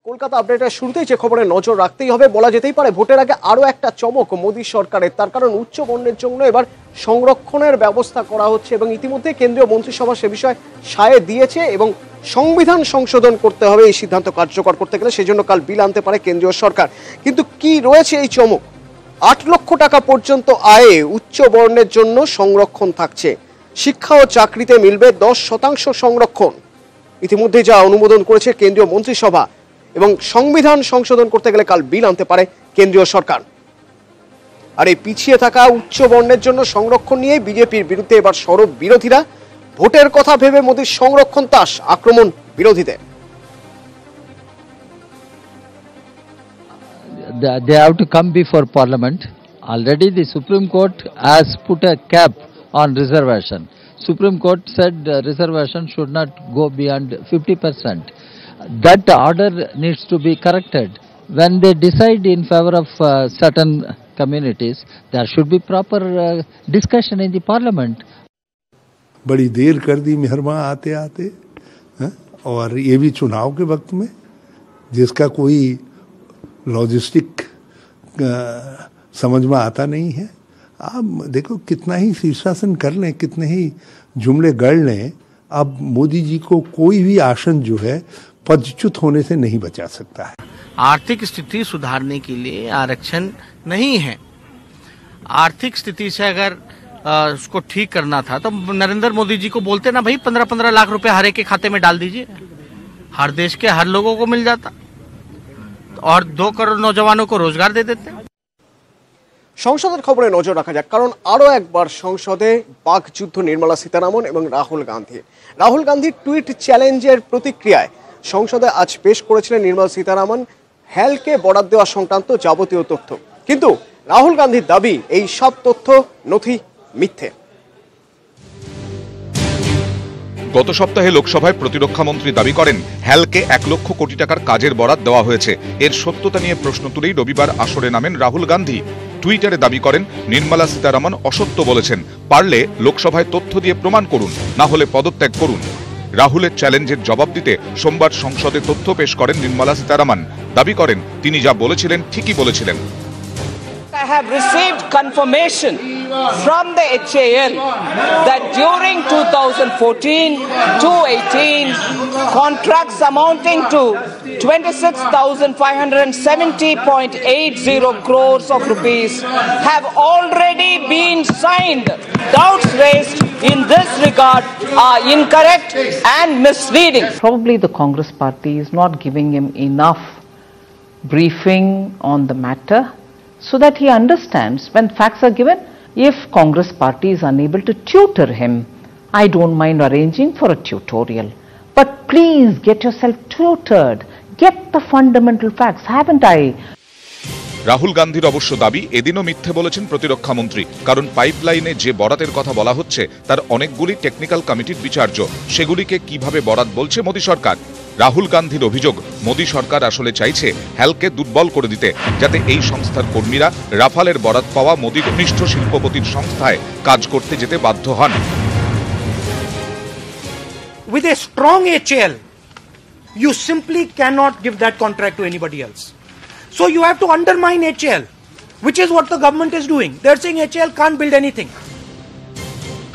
কলকাতা আপডেটের শুরুতেই যে খবরে নজর রাখতেই হবে, বলা যেতেই পারে ভোটের আগে আরো একটা চমক মোদী সরকারের। তার কারণ উচ্চ বর্ণের জন্য এবার সংরক্ষণের ব্যবস্থা করা হচ্ছে এবং ইতিমধ্যে কেন্দ্রীয় মন্ত্রিসভা সে বিষয়ে সায় দিয়েছে এবং সংবিধান সংশোধন করতে হবে এই সিদ্ধান্ত কার্যকর করতে গেলে, সেজন্য কাল বিল আনতে পারে কেন্দ্রীয় সরকার। কিন্তু কি রয়েছে এই চমক? 8 লক্ষ টাকা পর্যন্ত আয়ে উচ্চ বর্ণের জন্য সংরক্ষণ থাকছে। শিক্ষা ও চাকরিতে মিলবে 10% সংরক্ষণ। ইতিমধ্যে যা অনুমোদন করেছে কেন্দ্রীয় মন্ত্রিসভা এবং সংবিধান সংশোধন করতে গেলে কাল বিল আনতে পারে কেন্দ্রীয় সরকার। আর এই পিছিয়ে থাকা উচ্চ বর্ণের জন্য সংরক্ষণ নিয়ে বিজেপির বিরুদ্ধে এবার সরব বিরোধীরা। ভোটের কথা ভেবে মোদীর সংরক্ষণ তাস, আক্রমণ বিরোধীদের। They have to come before Parliament. Already the Supreme Court has put a cap on reservation. Supreme Court said reservation should not go beyond 50%. That order needs to be corrected. When they decide in favor of certain communities, there should be proper discussion in the Parliament. बड़ी देर कर दी मेहरमा आते आते, और ये भी चुनाव के वक्त में, जिसका कोई लॉजिस्टिक समझ में आता नहीं है। आप देखो कितना ही शीर्षासन कर लें, कितने ही जुमले गढ़ लें, अब मोदी जी को कोई भी आसन जो है पदच्युत होने से नहीं बचा सकता है। आर्थिक स्थिति सुधारने के लिए आरक्षण नहीं है। आर्थिक स्थिति से अगर उसको ठीक करना था तो नरेंद्र मोदी जी को बोलते ना, भाई 15-15 लाख रुपए हर एक के खाते में डाल दीजिए, हर देश के हर लोगों को मिल जाता और 2 करोड़ नौजवानों को रोजगार दे देते। সংসদের খবরে নজর রাখা যাক, কারণ আরো একবার সংসদে বাকযুদ্ধ নির্মলা সীতারামন এবং রাহুল গান্ধী। রাহুল গান্ধীর টুইট চ্যালেঞ্জের প্রতিক্রিয়ায় সংসদে আজ পেশ করেছিলেন নির্মলা সীতারামন হেলকে বরাদ্দ দেওয়া সংক্রান্ত যাবতীয় তথ্য। কিন্তু রাহুল গান্ধীর দাবি এই সব তথ্য নথি মিথ্যে। গত সপ্তাহে লোকসভায় প্রতিরক্ষা মন্ত্রী দাবি করেন হেলকে 1 লক্ষ কোটি টাকার কাজের বরাদ দেওয়া হয়েছে। এর সত্যতা নিয়ে প্রশ্ন তুলেই রবিবার আসরে নামেন রাহুল গান্ধী। টুইটারে দাবি করেন নির্মলা সীতারামন অসত্য বলেছেন, পারলে লোকসভায় তথ্য দিয়ে প্রমাণ করুন, না হলে পদত্যাগ করুন। রাহুলের চ্যালেঞ্জের জবাব দিতে সোমবার সংসদে তথ্য পেশ করেন নির্মলা সীতারামন। দাবি করেন তিনি যা বলেছিলেন ঠিকই বলেছিলেন। I have received confirmation from the HAL that during 2014-18, contracts amounting to 26,570.80 crores of rupees have already been signed. Doubts raised in this regard are incorrect and misleading. Probably the Congress party is not giving him enough briefing on the matter, so that he understands when facts are given. If Congress party is unable to tutor him, I don't mind arranging for a tutorial. But please get yourself tutored. Get the fundamental facts, haven't I? Rahul গান্ধীর অবশ্য দাবি এদিনও মিথ্যে বলেছেন প্রতিরক্ষা মন্ত্রী, কারণ পাইপলাইনে যে বরাতের কথা বলা হচ্ছে তার অনেকগুলি টেকনিক্যাল কমিটির বিচার্য। সেগুলিকে কিভাবে বরাত বলছে মোদী সরকার? রাহুল গান্ধীর অভিযোগ মোদী সরকার আসলে চাইছে হেলকে দুর্বল করে দিতে, যাতে এই সংস্থার কর্মীরা রাফালের বরাত পাওয়া মোদী ঘনিষ্ঠ শিল্পপতির সংস্থায় কাজ করতে যেতে বাধ্য হন। With a strong HAL, you simply cannot give that contract to anybody else. So you have to undermine HAL, which is what the government is doing. They're saying HAL can't build anything.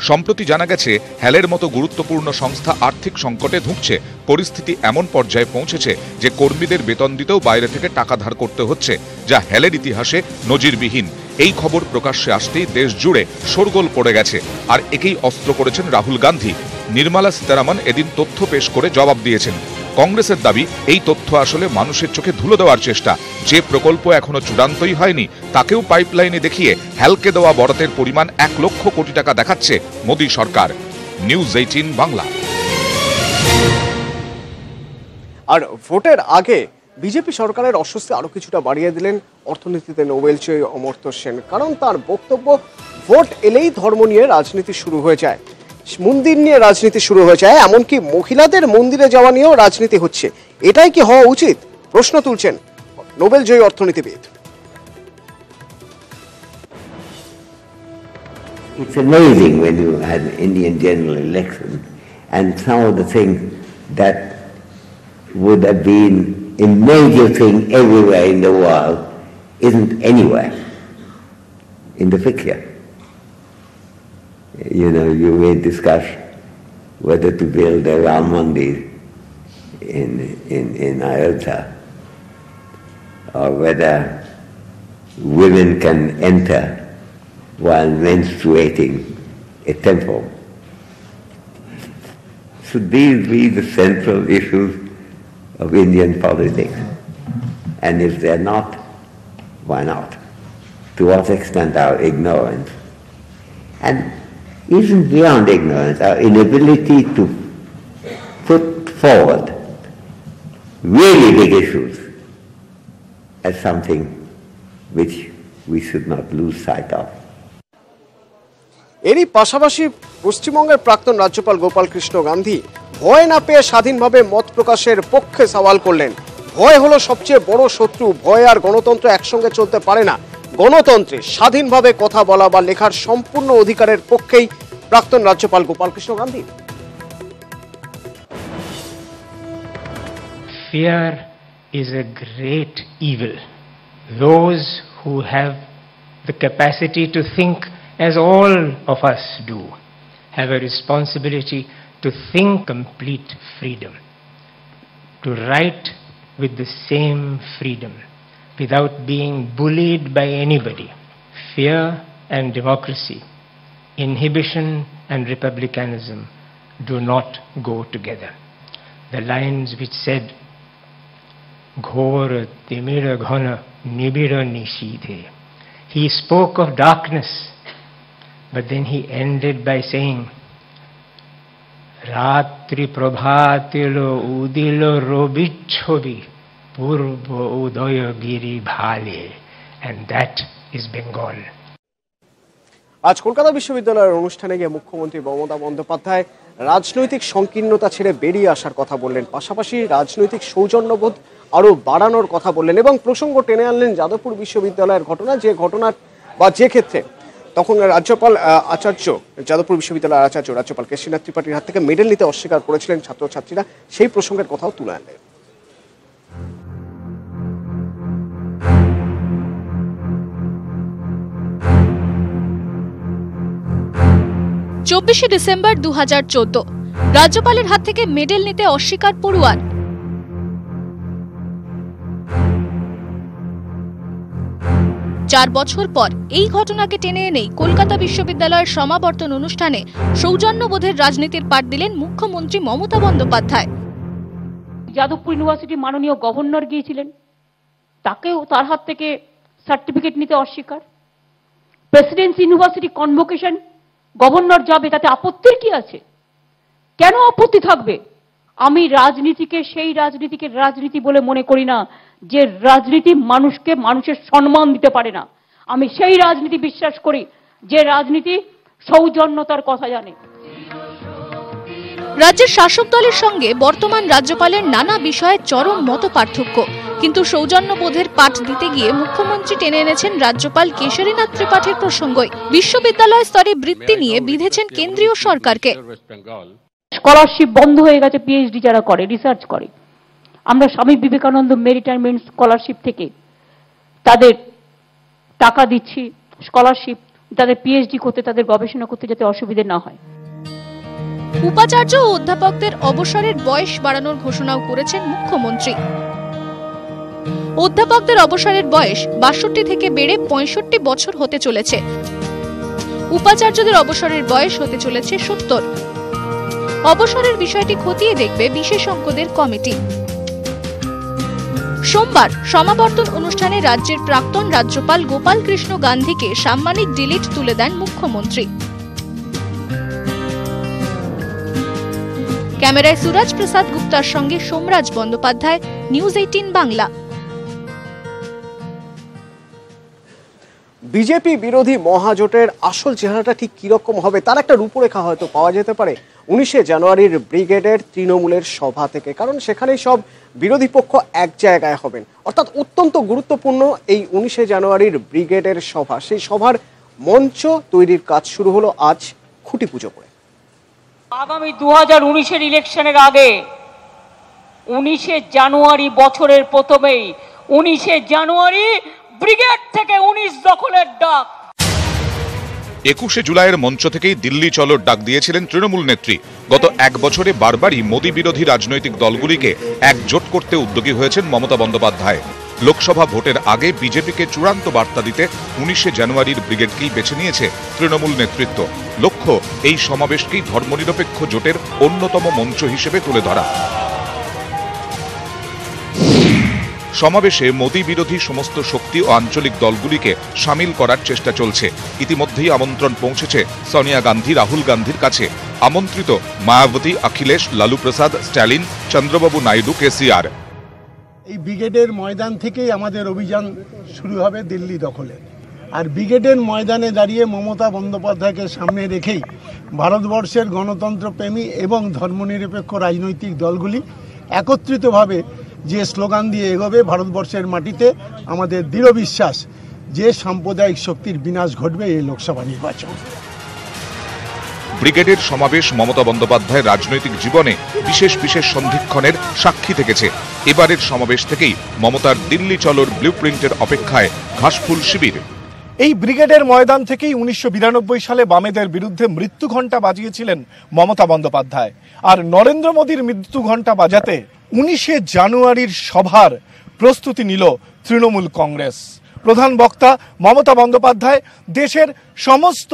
সম্প্রতি জানা গেছে হেলের মতো গুরুত্বপূর্ণ সংস্থা আর্থিক সংকটে ধুঁকছে। পরিস্থিতি এমন পর্যায়ে পৌঁছেছে যে কর্মীদের বেতন দিতেও বাইরে থেকে টাকা ধার করতে হচ্ছে, যা হেলের ইতিহাসে নজিরবিহীন। এই খবর প্রকাশ্যে আসতেই দেশ জুড়ে শোরগোল পড়ে গেছে, আর একেই অস্ত্র করেছেন রাহুল গান্ধী। নির্মলা সীতারামন এদিন তথ্য পেশ করে জবাব দিয়েছেন। কংগ্রেসের দাবি এই তথ্য আসলে মানুষের চোখে ধুলো দেওয়ার চেষ্টা। যে প্রকল্প এখনো চূড়ান্তই হয়নি তাকেও পাইপলাইনে দেখিয়ে হেলকে দেওয়া বরাতের পরিমাণ 1 লক্ষ কোটি টাকা দেখাচ্ছে মোদী সরকার। নিউজ 18 বাংলা। আর ভোটের আগে বিজেপি সরকারের অস্বস্তি আরো কিছুটা বাড়িয়ে দিলেন অর্থনীতিতে নোবেলজয়ী অমর্ত্য সেন। কারণ তার বক্তব্য, ভোট এলেই ধর্ম নিয়ে রাজনীতি শুরু হয়ে যায়, মন্দির নিয়ে রাজনীতি শুরু হয়ে যায়, এমনকি মহিলাদের মন্দিরে যাওয়া নিয়েও রাজনীতি হচ্ছে। এটাই কি হওয়া উচিত? প্রশ্ন তুলছেন নোবেলজয়ী অর্থনীতিবিদ। It's amazing when you had an Indian general election and some of the things that would have been a major thing everywhere in the world isn't anywhere in the picture. You know, you may discuss whether to build a Ram Mandir in Ayodhya, or whether women can enter while menstruating a temple. Should these be the central issues of Indian politics? And if they're not, why not? To what extent our ignorance, and even beyond ignorance, our inability to put forward really big issues as something which we should not lose sight of. এরই পাশাপাশি পশ্চিমবঙ্গের প্রাক্তন রাজ্যপাল গোপাল কৃষ্ণ গান্ধী ভয় না পেয়ে স্বাধীনভাবে মত প্রকাশের পক্ষে সওয়াল করলেন। ভয় হলো সবচেয়ে বড় শত্রু। ভয় আর গণতন্ত্র একসঙ্গে চলতে পারে না। গণতন্ত্রে স্বাধীনভাবে কথা বলা বা লেখার সম্পূর্ণ অধিকারের পক্ষেই প্রাক্তন রাজ্যপাল Gopal Krishna Gandhi. Fear is a great evil. Those who have the capacity to think as all of us do have a responsibility to think complete freedom, to write with the same freedom without being bullied by anybody. Fear and democracy, inhibition and republicanism do not go together. The lines which said, Ghor timira ghana nibira nishidhe. He spoke of darkness, but then he ended by saying, Ratri prabhatilo udilo robichhobi purbo udoyo giri bhale. And that is Bengal. আজ কলকাতা বিশ্ববিদ্যালয়ের অনুষ্ঠানে গিয়ে মুখ্যমন্ত্রী মমতা বন্দ্যোপাধ্যায় রাজনৈতিক সংকীর্ণতা ছেড়ে বেরিয়ে আসার কথা বললেন, পাশাপাশি রাজনৈতিক সৌজন্যবোধ আরো বাড়ানোর কথা বললেন এবং প্রসঙ্গ টেনে আনলেন যাদবপুর বিশ্ববিদ্যালয়ের ঘটনা, যে ঘটনার বা যে ক্ষেত্রে তখন রাজ্যপাল যাদবপুর বিশ্ববিদ্যালয়ের আচার্য রাজ্যপাল কেশরীনাথ ত্রিপাঠীর হাত থেকে মেডেল নিতে অস্বীকার করেছিলেন ছাত্রছাত্রীরা, সেই প্রসঙ্গের কথাও তুলে আনলেন। 24 ডিসেম্বর 2014 রাজ্যপালের হাত থেকে মেডেল নিতে অস্বীকার পড়ুয়ার। 4 বছর পর এই ঘটনাকে টেনে এনেই কলকাতা বিশ্ববিদ্যালয়ের সমাবর্তন অনুষ্ঠানে সৌজন্যবোধের রাজনীতির পাঠ দিলেন মুখ্যমন্ত্রী মমতা বন্দ্যোপাধ্যায়। যাদবপুর ইউনিভার্সিটি মাননীয় গভর্নর গিয়েছিলেন, তাকেও তার হাত থেকে সার্টিফিকেট নিতে অস্বীকার। প্রেসিডেন্সি ইউনিভার্সিটি কনভোকেশন গভর্নর যাবে, তাতে আপত্তির কি আছে? কেন আপত্তি থাকবে? আমি রাজনীতিকে সেই রাজনীতিকে রাজনীতি বলে মনে করি না যে রাজনীতি মানুষকে মানুষের সম্মান দিতে পারে না। আমি সেই রাজনীতি বিশ্বাস করি যে রাজনীতি সৌজন্যতার কথা জানে। রাজ্যের শাসক দলের সঙ্গে বর্তমান রাজ্যপালের নানা বিষয়ে চরম মত পার্থক্য, কিন্তু সৌজন্যবোধের পাঠ দিতে গিয়ে মুখ্যমন্ত্রী টেনে এনেছেন রাজ্যপাল কেশরীনাথ ত্রিপাঠীর প্রসঙ্গই। বিশ্ববিদ্যালয় স্তরে বৃত্তি নিয়ে বিধেছেন কেন্দ্রীয় সরকারকে। স্কলারশিপ বন্ধ হয়ে গেছে, পিএইচডি যারা করে, রিসার্চ করে। আমরা স্বামী বিবেকানন্দ মেরিটাইমেন্ট স্কলারশিপ থেকে তাদের টাকা দিচ্ছি, স্কলারশিপ, তাদের পিএইচডি করতে, তাদের গবেষণা করতে যাতে অসুবিধা না হয়। উপাচার্য ও অধ্যাপকদের অবসরের বয়স বাড়ানোর ঘোষণাও করেছেন মুখ্যমন্ত্রী। অধ্যাপকদের অবসরের বয়স 62 থেকে বেড়ে 65 বছর হতে চলেছে। উপাচার্যদের অবসরের বয়স হতে চলেছে 70। অবসরের বিষয়টি খতিয়ে দেখবে বিশেষজ্ঞদের কমিটি। সোমবার সমাবর্তন অনুষ্ঠানে রাজ্যের প্রাক্তন রাজ্যপাল গোপাল কৃষ্ণ গান্ধীকে সাম্মানিক ডিলিট তুলে দেন মুখ্যমন্ত্রী। ক্যামেরায় সুরাজ প্রসাদ গুপ্তার সঙ্গে সোমরাজ বন্দ্যোপাধ্যায়, নিউজ 18 বাংলা। বিজেপি বিরোধী মহাজোটের আসল চেহারাটা ঠিক কিরকম হবে তার একটা রূপরেখা হয়তো পাওয়া যেতে পারে 19 জানুয়ারির ব্রিগেডের তৃণমূলের সভা থেকে, কারণ সেখানেই সব বিরোধী পক্ষ এক জায়গায় হবেন। অর্থাৎ অত্যন্ত গুরুত্বপূর্ণ এই 19 জানুয়ারির ব্রিগেডের সভা। সেই সভার মঞ্চ তৈরির কাজ শুরু হলো আজ খুঁটি পুজো করে। আগামী 2019-এর ইলেকশনের আগে 19শে জানুয়ারি বছরের প্রথমেই 19শে জানুয়ারি ব্রিগেড থেকে 19 দখলের ডাক। 21শে জুলাইয়ের মঞ্চ থেকেই দিল্লি চলোর ডাক দিয়েছিলেন তৃণমূল নেত্রী। গত এক বছরে বারবারই মোদী বিরোধী রাজনৈতিক দলগুলিকে একজোট করতে উদ্যোগী হয়েছেন মমতা বন্দ্যোপাধ্যায়। লোকসভা ভোটের আগে বিজেপিকে চূড়ান্ত বার্তা দিতে 19শে জানুয়ারির ব্রিগেডকেই বেছে নিয়েছে তৃণমূল নেতৃত্ব। লক্ষ্য এই সমাবেশকেই ধর্মনিরপেক্ষ জোটের অন্যতম মঞ্চ হিসেবে তুলে ধরা। সমাবেশে মোদী বিরোধী সমস্ত শক্তি ও আঞ্চলিক দলগুলিকে সামিল করার চেষ্টা চলছে। ইতিমধ্যেই আমন্ত্রণ পৌঁছেছে সোনিয়া গান্ধী, রাহুল গান্ধীর কাছে। আমন্ত্রিত মায়াবতী, অখিলেশ, লালু প্রসাদ, স্ট্যালিন, চন্দ্রবাবু নাইডু, কেসিআর। এই ব্রিগেডের ময়দান থেকেই আমাদের অভিযান শুরু হবে দিল্লি দখলে। আর ব্রিগেডের ময়দানে দাঁড়িয়ে মমতা বন্দ্যোপাধ্যায়কে সামনে রেখেই ভারতবর্ষের গণতন্ত্রপ্রেমী এবং ধর্মনিরপেক্ষ রাজনৈতিক দলগুলি একত্রিতভাবে যে স্লোগান দিয়ে এগোবে, ভারতবর্ষের মাটিতে আমাদের দৃঢ় বিশ্বাস যে সাম্প্রদায়িক শক্তির বিনাশ ঘটবে এই লোকসভা নির্বাচন। ব্রিগেডের সমাবেশ মমতা বন্দ্যোপাধ্যায়ের রাজনৈতিক জীবনে বিশেষ বিশেষ সন্ধিক্ষণের সাক্ষী থেকেছে। এবারের সমাবেশ থেকেই মমতার দিল্লি চলোর ব্লুপ্রিন্টের অপেক্ষায় ঘাসফুল শিবির। এই ব্রিগেডের ময়দান থেকেই 1992 সালে বামেদের বিরুদ্ধে মৃত্যু ঘণ্টা বাজিয়েছিলেন মমতা বন্দ্যোপাধ্যায়। আর নরেন্দ্র মোদীর মৃত্যু ঘণ্টা বাজাতে 19শে জানুয়ারির সভার প্রস্তুতি নিল তৃণমূল কংগ্রেস। প্রধান বক্তা মমতা বন্দ্যোপাধ্যায় দেশের সমস্ত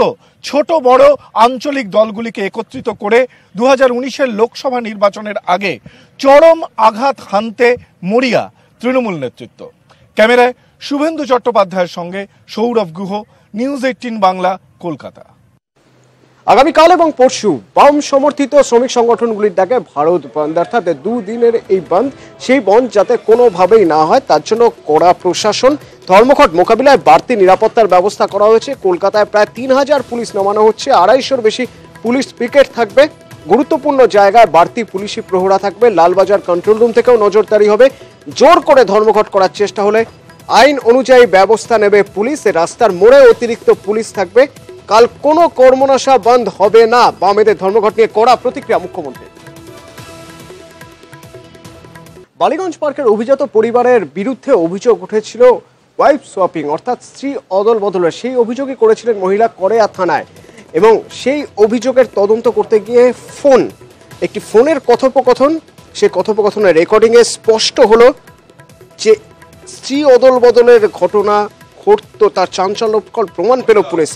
ছোট বড় আঞ্চলিক দলগুলিকে একত্রিত করে 2019-এর লোকসভা নির্বাচনের আগে চরম আঘাত হানতে মরিয়া তৃণমূল নেতৃত্ব। ক্যামেরায় শুভেন্দু চট্টোপাধ্যায়ের সঙ্গে সৌরভ গুহ, নিউজ 18 বাংলা, কলকাতা। আগামীকাল এবং পরশু বাম সমর্থিত শ্রমিক সংগঠনগুলির ডাকে ভারত বন্ধ, অর্থাৎ দুদিনের এই বন্ধ, সেই বন্ধ যাতে কোনোভাবেই না হয় তার জন্য কড়া প্রশাসন, ধর্মঘট মোকাবিলায় বাড়তি নিরাপত্তার ব্যবস্থা করা হয়েছে। কলকাতায় প্রায় 3000 পুলিশ নামানো হচ্ছে, 250-র বেশি পুলিশ পিকেট থাকবে, গুরুত্বপূর্ণ জায়গায় বাড়তি পুলিশি প্রহরা থাকবে। লালবাজার কন্ট্রোল রুম থেকেও নজরদারি হবে। জোর করে ধর্মঘট করার চেষ্টা হলে আইন অনুযায়ী ব্যবস্থা নেবে পুলিশ। রাস্তার মোড়ে অতিরিক্ত পুলিশ থাকবে। কাল কোনো কর্মনাশা বন্ধ হবে না। বামেদের ধর্মঘট নিয়ে কড়া প্রতিক্রিয়া মুখ্যমন্ত্রী। বালিগঞ্জ পার্কের অভিজাত পরিবারের বিরুদ্ধে অভিযোগ উঠেছিল ওয়াইফ সোয়াপিং, অর্থাৎ স্ত্রী অদল বদলের। সেই অভিযোগই করেছিলেন মহিলা করেয়া থানায়, এবং সেই অভিযোগের তদন্ত করতে গিয়ে একটি ফোনের কথোপকথন, সেই কথোপকথনের রেকর্ডিংয়ে স্পষ্ট হলো যে স্ত্রী অদল বদলের ঘটনা ঘটত, তার চাঞ্চল্যকর প্রমাণ পেল পুলিশ।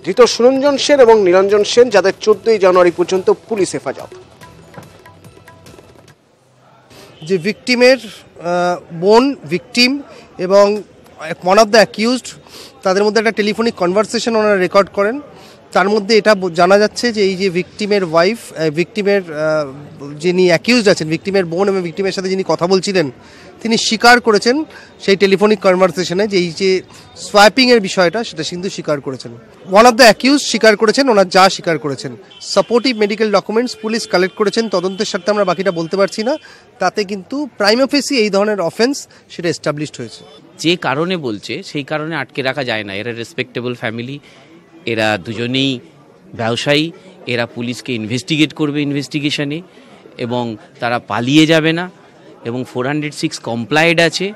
ধৃত সুরঞ্জন সেন এবং নিরঞ্জন সেন, যাদের 14 জানুয়ারি পর্যন্ত পুলিশ হেফাজত। যে ভিকটিমের বোন, ভিকটিম এবং ওয়ান অফ দ্য অ্যাকিউজড, তাদের মধ্যে একটা টেলিফোনিক কনভারসেশন ওনারা রেকর্ড করেন। তার মধ্যে এটা জানা যাচ্ছে যে এই যে ভিকটিমের ওয়াইফ, ভিকটিমের যিনি অ্যাকিউজড আছেন, ভিকটিমের বোন এবং ভিকটিমের সাথে যিনি কথা বলছিলেন, তিনি স্বীকার করেছেন সেই টেলিফোনিক কনভারসেশনে যে এই যে সোয়াইপিংয়ের বিষয়টা, সেটা কিন্তু স্বীকার করেছেন। ওয়ান অফ দ্য অ্যাকিউজ স্বীকার করেছেন, ওনার যা স্বীকার করেছেন। Supportive medical documents police collect করেছেন, তদন্তের সাথে আমরা বাকিটা বলতে পারছি না। তাতে কিন্তু প্রাইমা ফেসি এই ধরনের অফেন্স সেটা এস্টাবলিশড হয়েছে। যে কারণে বলছে সেই কারণে আটকে রাখা যায় না। এরা রেসপেক্টেবল ফ্যামিলি, এরা দুজনেই ব্যবসায়ী, এরা পুলিশকে ইনভেস্টিগেট করবে ইনভেস্টিগেশনে, এবং তারা পালিয়ে যাবে না, এবং 406 কমপ্লাইড আছে।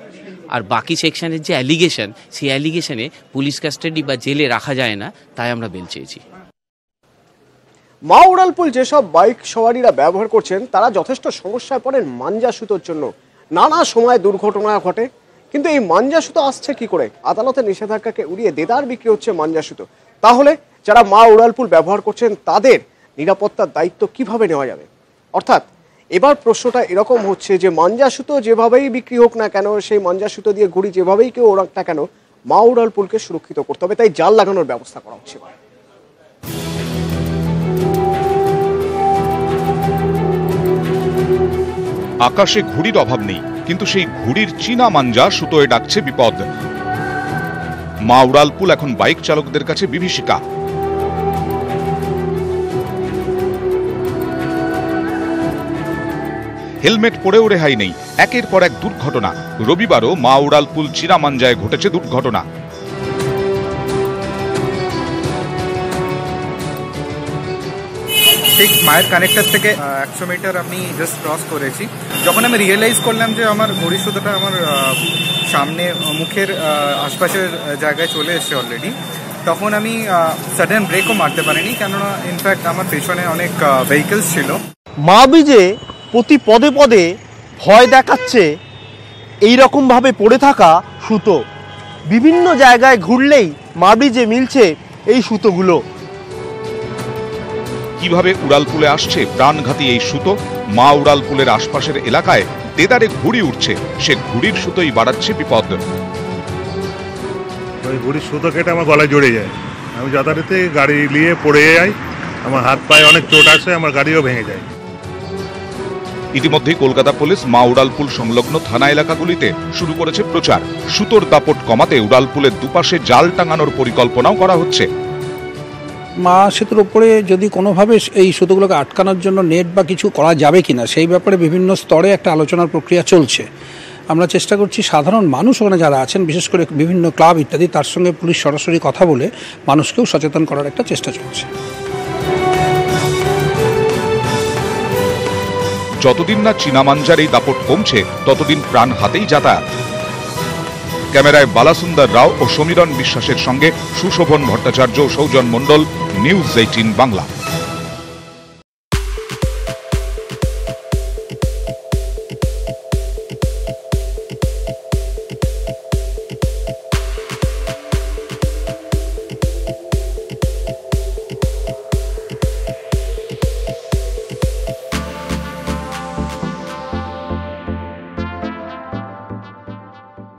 আর বাকি সেকশনের যে অ্যালিগেশন, সেই অ্যালিগেশনে পুলিশ কাস্টাডি বা জেলে রাখা যায় না, তাই আমরা বেল চেয়েছি। মা উড়ালপুল যেসব বাইক সওয়ারিরা ব্যবহার করছেন তারা যথেষ্ট সমস্যায় পড়েন মাঞ্জা সুতোর জন্য। নানা সময় দুর্ঘটনা ঘটে, কিন্তু এই মাঞ্জা সুতো আসছে কি করে? আদালতের নিষেধাজ্ঞাকে উড়িয়ে দেদার বিক্রি হচ্ছে মাঞ্জা সুতো। তাহলে যারা মা উড়ালপুল ব্যবহার করছেন তাদের নিরাপত্তার দায়িত্ব কিভাবে নেওয়া যাবে? অর্থাৎ এবার প্রশ্নটা এরকম হচ্ছে যে মাঞ্জা সুতো যেভাবেই বিক্রি হোক না কেন, সেই মাঞ্জা সুতো দিয়ে ঘুড়ি যেভাবেই কেউ ওড়াক না কেন, মা উড়ালপুলকে সুরক্ষিত করতে হবে। তাই জাল লাগানোর ব্যবস্থা করা হচ্ছে। আকাশে ঘুড়ির অভাব নেই, কিন্তু সেই ঘুড়ির চীনা মাঞ্জা সুতোয় ডাকছে বিপদ। মা উড়ালপুল এখন বাইক চালকদের কাছে বিভীষিকা। হেলমেট পরেও রেহাই নেই, একের পর এক দুর্ঘটনা। রবিবারও মা উড়ালপুল চীনা মাঞ্জায় ঘটেছে দুর্ঘটনা। ঠিক মায়ের কানেক্টার থেকে 100 মিটার আমি জাস্ট ক্রস করেছি। যখন আমি রিয়েলাইজ করলাম যে আমার ঘড়ির সুতোটা আমার সামনে মুখের আশপাশের জায়গায় চলে এসেছে অলরেডি, তখন আমি সাডেন ব্রেকও মারতে পারিনি, কেননা ইনফ্যাক্ট আমার পেছনে অনেক ভেহিকলস ছিল। মা ব্রিজে প্রতি পদে পদে ভয় দেখাচ্ছে এইরকমভাবে পড়ে থাকা সুতো। বিভিন্ন জায়গায় ঘুরলেই মা ব্রিজে মিলছে এই সুতোগুলো। কিভাবে উড়ালপুলে আসছে প্রাণঘাতী এই সুতো? মা উড়ালপুলের আশপাশের এলাকায় দেদারে ঘুড়ি উঠছে, সে ঘুড়ির সুতোই বাড়াচ্ছে বিপদ। ওই ঘুড়ির সুতো কেটে আমার গলায় জড়ে যায়, আমি যথারীতি গাড়ি নিয়ে পড়ে যাই, আমার হাত পায়ে অনেক চোট আসে, আমার গাড়িও ভেঙে যায়। ইতিমধ্যেই কলকাতা পুলিশ মা উড়ালপুল সংলগ্ন থানা এলাকাগুলিতে শুরু করেছে প্রচার। সুতোর দাপট কমাতে উড়ালপুলের দুপাশে জাল টাঙানোর পরিকল্পনাও করা হচ্ছে। মা সেতুর ওপরে যদি কোনোভাবে এই সুতোগুলোকে আটকানোর জন্য নেট বা কিছু করা যাবে কিনা সেই ব্যাপারে বিভিন্ন স্তরে একটা আলোচনার প্রক্রিয়া চলছে। আমরা চেষ্টা করছি সাধারণ মানুষ ওখানে যারা আছেন, বিশেষ করে বিভিন্ন ক্লাব ইত্যাদি, তার সঙ্গে পুলিশ সরাসরি কথা বলে মানুষকেও সচেতন করার একটা চেষ্টা চলছে। যতদিন না চীনামাঞ্জার এই দাপট কমছে ততদিন প্রাণ হাতেই যাতায়াত। ক্যামেরায় বালাসুন্দর রাও ও সমীরণ বিশ্বাসের সঙ্গে সুশোভন ভট্টাচার্য, সৌজন মণ্ডল, নিউজ 18 বাংলা।